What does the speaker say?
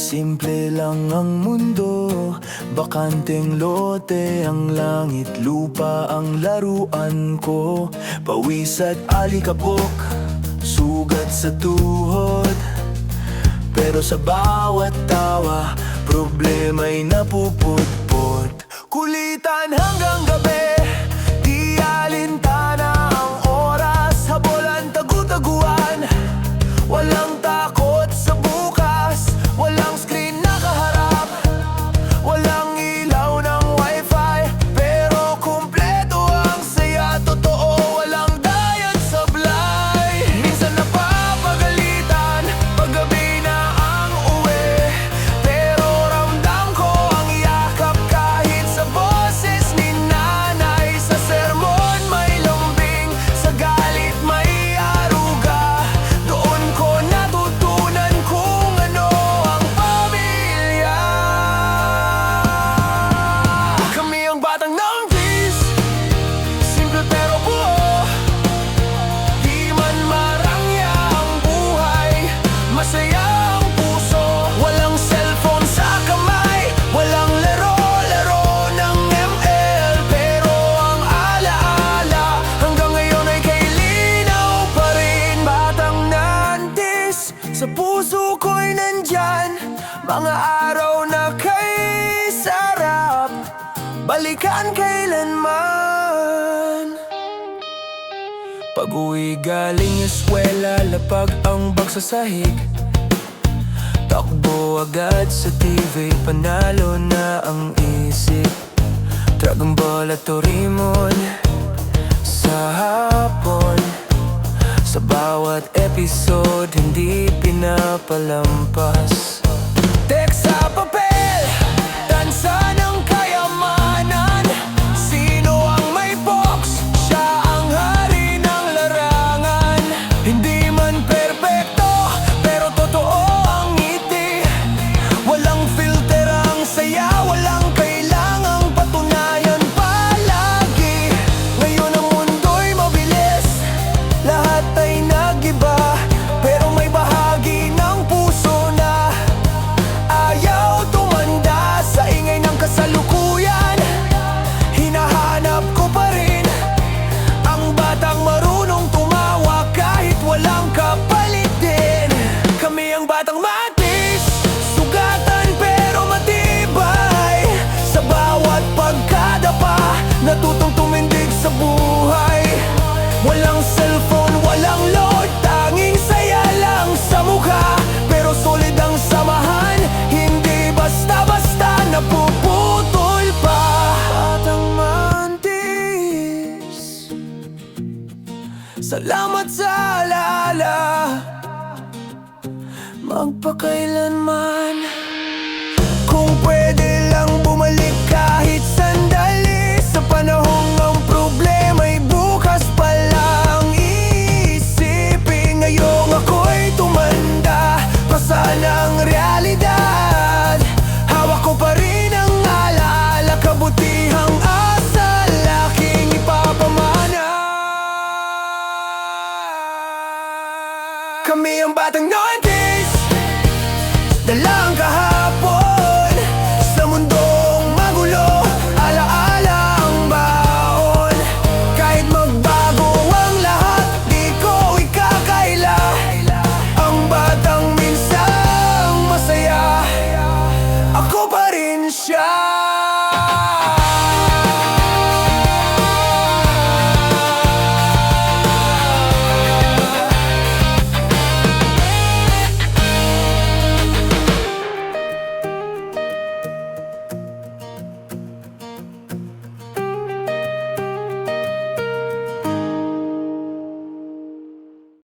Simple lang ang mundo, bakanteng lote ang langit, lupa ang laruan ko. Pawis at alikabok, sugat sa tuhod, pero sa bawat tawa, problema'y napupudpod. Kulitan hanggang gabi, di alintana ang oras, habol ang tagu-taguan. Walang takot sa bukas, walang screen nakaharap, walang ilaw ng wifi, pero kumpleto ang saya, totoo, walang dayat sablay. Minsan napapagalitan, paggabi na ang uwi, pero ramdam ko ang yakap kahit sa boses ni nanay. Sa sermon may lambing, sa galit may aruga, doon ko natutunan kung ano ang pamilya. Kami ang batang 90s, simple pero buo. Di man marangya ang buhay, masaya ang puso. Walang cellphone sa kamay, walang laro-laro ng ML, pero ang alaala hanggang ngayon ay kay linaw pa rin. Batang 90s, sa puso ko'y nandyan, mga araw na kay sarap balikan kailanman. Pag-uwi galing eskwela, lapag ang bag sa sahig, takbo agad sa TV, panalo na ang isip. Dragon Ball at Doraemon sa hapon, sa bawat episode hindi pinapalampas. Text sa papel, tansa ng kayamanan. Sino ang may box? Siya ang hari ng larangan. Hindi man perpekto, pero totoo ang ngiti. Walang filter ang saya, walang kailangang patunayan palagi. Ngayon ang mundo'y mabilis, lahat ay nag-iba, pero may bahagi ng puso na ayaw tumanda. Sa ingay ng kasalukuyan, hinahanap ko pa rin ang batang marunong tumawa kahit walang kapalit din. Kami ang batang matis, sugatan pero matibay. Sa bawat pagkadapa, natutong tumindig sa buhay. Walang cellphone, walang load, tanging saya lang sa mukha, pero solid ang samahan, hindi basta-basta napuputol pa. Batang mantis, salamat sa alaala, magpakailanman.